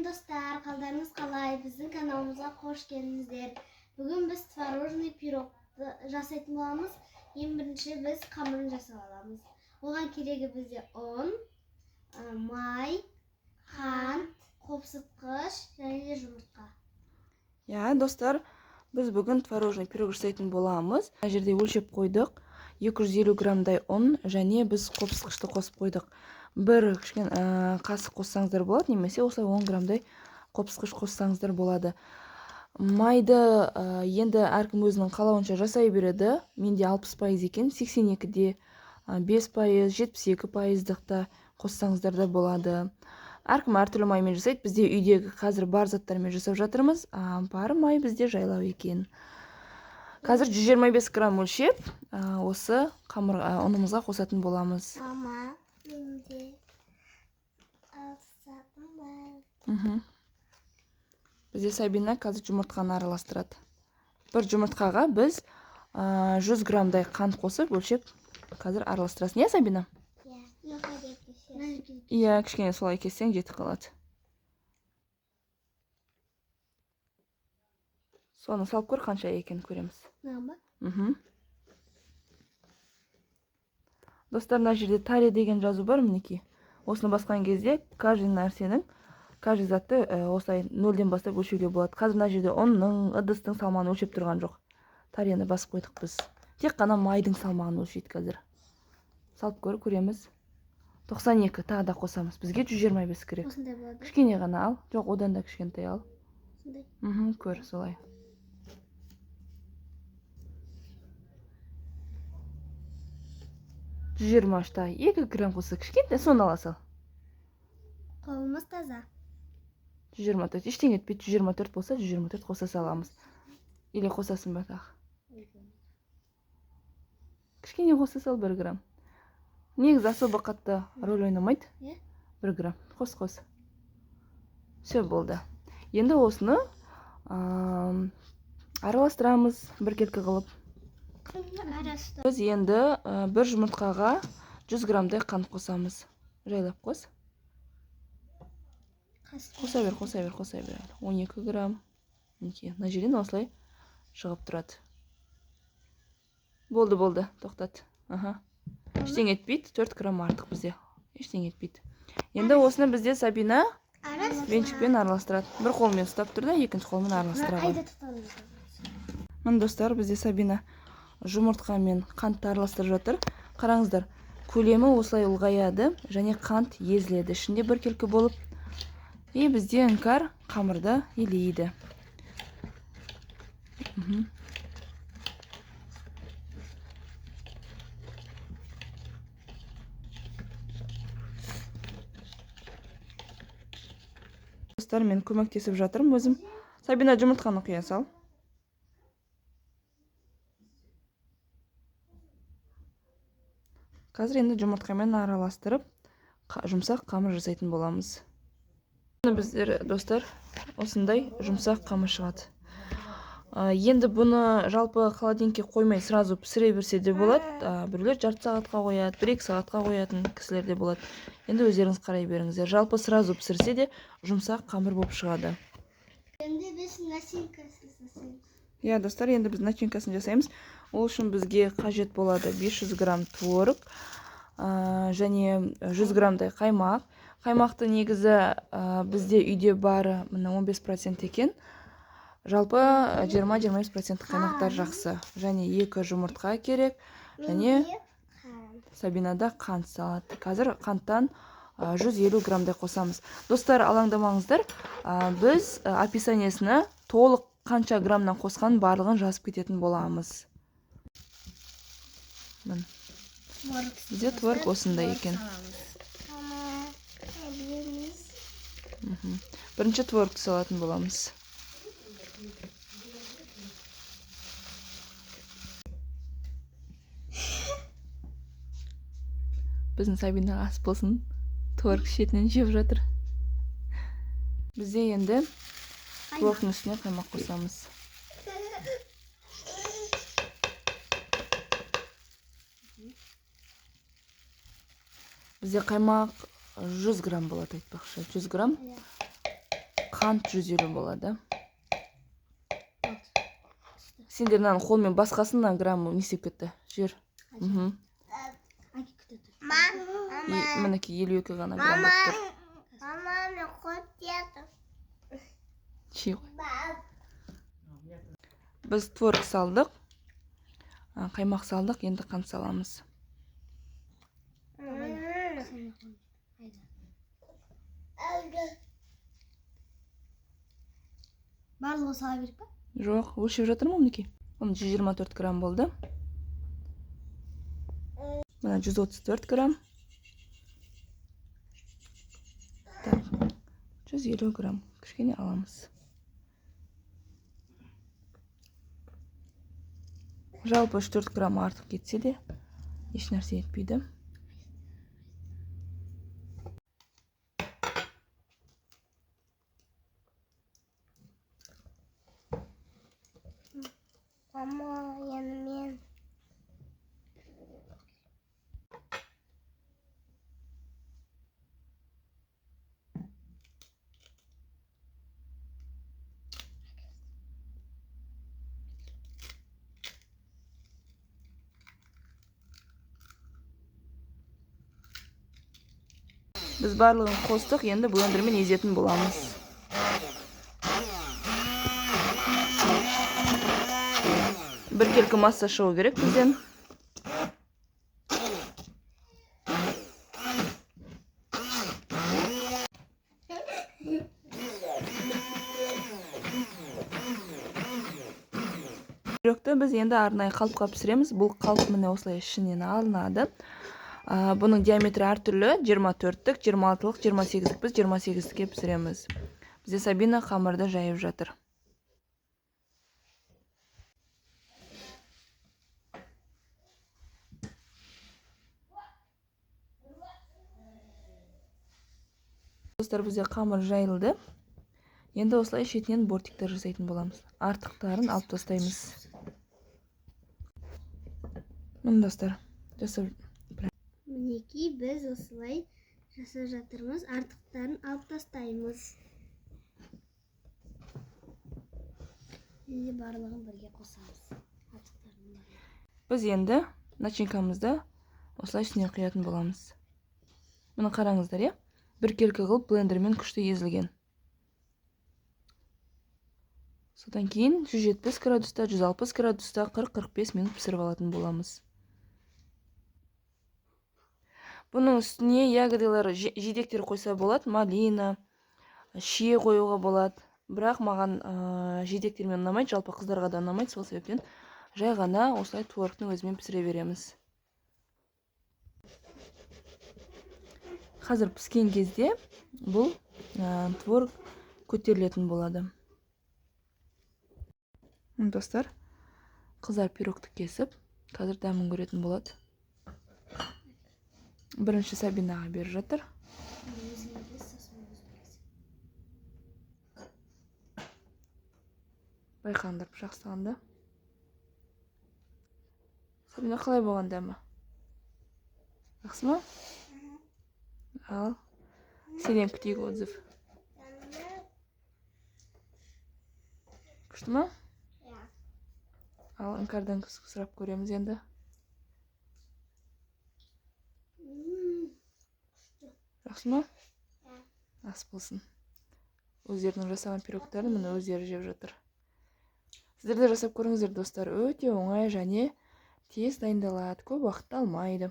достар, қалдарыңыз қалай? Біздің каналымызға қош келдіңіздер. Бүгін біз творожный пирогты жасайтын боламыз. Ең бірінші біз қамырын жасап аламыз. Оған керегі бізде ұн, май, қант, қопсытқыш және де жұмыртқа. Ya dostlar, biz bugün tворожный пирог жасайтын боламыз. Мына жерде өлшеп қойдық. 250 грамдай ұн және біз қопсытқышты қосып қойдық. Бір кішкене қасық қоссаңыздар болады, немесе осылай 10 грамдай қопсытқыш қоссаңыздар болады. Майды енді әркім өзінің қалауынша жасай береді. Менде 60% екен, 82-де 5%, 72%дықта қоссаңыздар да болады. Әркім әртүрлі маймен жасайды. Бізде үйдегі қазір бар заттармен жасап жатырмыз. Бар май бізде жайлау екен. Қазір 125 грамм өлшеп, осы қамыр ұнымызға қосатын боламыз. Мама, менде алсатым бар. Бізде Сабина қазір жұмыртқаны араластырады. Бір жұмыртқаға біз 100 граммдай қант қосып өлшеп қазір араластырасың. Иә, Сабина? Иә, кішкене солай кессең жетіп қалады. Соны салып көр, қанша екенін көреміз. Достар, мына жерде таре деген жазу бар, мінекей. Осыны басқан кезде каждый нәрсенің, каждый затты осылай 0-ден бастап өлшеуге болады. Қазір мына жерде ұнның, ыдыстың салмағын өлшеп тұрған жоқ. Тарені басып қойдық біз. Тек қана майдың салмағын өлшейді қазір. Салып көр, көреміз. 92, тағы да қосамыз. Бізге 125 керек. Кішкене ғана ал. Жоқ, одан да кішкентай ал. Көр, солай. Та 2 грамм қоса кішкентай, соны ала сал. Қолымыз таза. 124, ештеңе етпейді. 124 болса, 124 қоса саламыз. Или қосасын ба тағы? Кішкене қоса сал 1 грамм. Негізі особо қатты рөл ойнамайды. 1 грамм. Қос. Все болды. Енді осыны араластырамыз біркелкі қылып. Біз енді бір жұмыртқаға 100 граммдай қант қосамыз. Жайлап қос. Қоса бер. 12 грамм. Мына жерден осылай шығып тұрады. Болды. Тоқтат. Ештеңе етпейді. 4 грамм артық бізде. Ештеңе етпейді. Енді осыны бізде Сабина венчикпен араластырады. Бір қолмен ұстап тұр да, екінші қолмен араластыра ғой. Мына достар, бізде Сабина жұмыртқамен қантты араластырып жатыр. Қараңыздар, көлемі осылай ұлғаяды және қант езіледі. Ішінде біркелкі болып, бізде іңкәр қамырда илейді. Достар, мен көмектесіп жатырмын өзім. Сабина, жұмыртқаны құя сал. Қазір енді жұмыртқамен араластырып, жұмсақ қамыр жасайтын боламыз. Біздер, достар, осындай жұмсақ қамыр шығады. Енді бұны жалпы холодильникке қоймай сразу пісіре берсе де болады. Біреулер жарты сағатқа қояды, 1-2 сағатқа қоятын кісілер де болады. Енді өздеріңіз қарай беріңіздер. Жалпы сразу пісірсе де жұмсақ қамыр болып шығады. Енді біз начинкасын жасаймыз. Иә, достар, енді біз начинкасын жасаймыз. Ол үшін бізге қажет болады 500 грамм творог және 100 граммдай қаймақ. Қаймақты негізі бізде үйде бары 15% екен. Жалпы 20-25% қаймақтар жақсы. Және 2 жұмыртқа керек. Және Сабинада қант салады. Қазір қанттан 150 граммдай қосамыз. Достар, алаңдамаңыздар. Біз описаниесіне толық қанша граммнан қосқан барлығын жазып кететін боламыз. Бізде творог осындай екен. Бірінші творогты салатын боламыз. Біздің Сабина ас болсын, творог шетінен жеп жатыр. Бізде енді творогтың үстіне қаймақ қосамыз. Бізде қаймақ 100 грамм болады, айтпақшы. 100 грамм. қант 150 болады. Сендер мынаны қолмен басқасынан грамм не істеп кетті? Жер. Мінекей 52 ғана грамм болып тұр. Мама, мен қойып деді. Біз творог салдық, қаймақ салдық, енді қант саламыз. Барлығы сала беріп па? Жоқ, өлшеп жатыр ма мінекей? Оны 124 грамм болды. Мына 134 грамм. Так, 150 грамм. Кішкене аламыз. Жалпы 4 грамм артық кетсе де, еш нәрсе етпейді. Мама, енді мен. Біз барлығын қостық, енді блендермен езетін боламыз. Бір келкі масса шығу керек бізден. Пирогты біз енді арнайы қалыпқа пісіреміз. Бұл қалып міне осылай ішінен алынады. Бұның диаметрі әртүрлі, 24-тік, 26-лық, 28-тік, біз 28-тікке пісіреміз. Бізде Сабина қамырды жайып жатыр. Достар, бізде қамыр жайылды. Енді осылай шетінен бортиктер жасайтын боламыз. Артықтарын алып тастаймыз. Міне достар, жасап Мінекей біз осылай жасап жатырмыз. Артықтарын алып тастаймыз. Енді барлығын бірге қосамыз. Біз енді начинкамызды осылай үстіне құятын боламыз. Мұны қараңыздар, бір келкі қылып блендермен күшті езілген. Содан кейін 170 градуста, 160 градуста 40-45 минут пісіріп алатын боламыз. Бұның үстіне ягодалар, жидектер қойса болады, малина, шие қоюға болады. Бірақ маған жидектермен ұнамайды, жалпы қыздарға да ұнамайды, сол себептен жай ғана осылай творогтың өзімен пісіре береміз. Қазір піскен кезде бұл творог көтерілетін болады. Достар, қыздар пирогты кесіп, қазір дәмін көретін болады. Бірінші Сабинаға беріп жатыр. Байқаңдар пышақ ұстағанда. Сабина, қалай болған дәмі? Жақсы ма? Ал, сенен күтейік отзыв. Күшті ма? Ал, іңкәрден сұрап көреміз енді. Жақсы ма? Ас болсын. Өздерінің жасаған пирогтарын міне өздері жеп жатыр. Сіздер де жасап көріңіздер, достар. Өте оңай және тез дайындалады, көп уақыт алмайды.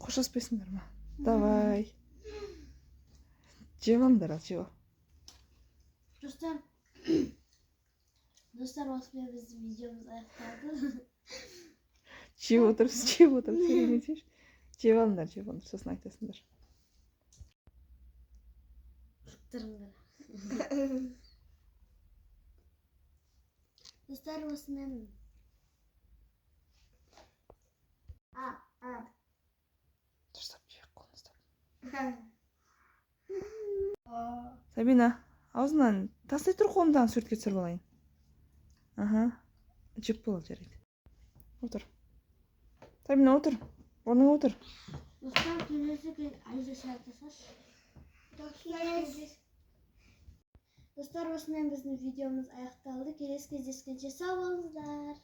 Қоштаспайсыңдар ма? Давай. Жеп алыңдар, ал жеп ал. Достар, осымен біздің видеомыз аяқталды. Жеп отырып, сөйлемесеш. Жеп алыңдар, сосын айтасыңдар. Достар, осымен Дұрыстап жеп, қолын ұстап. Сабина, аузынан тастай тұр, қолымдағы суретке түсіріп алайын. Жеп болады, жарайды. Отыр. Сабина, отыр. Орныңа отыр. Dostlar kelesi Alize şarkısız. Dostlar, osымен біздің видеомыз аяқталды. Келесі кездескенше сау болыңыздар.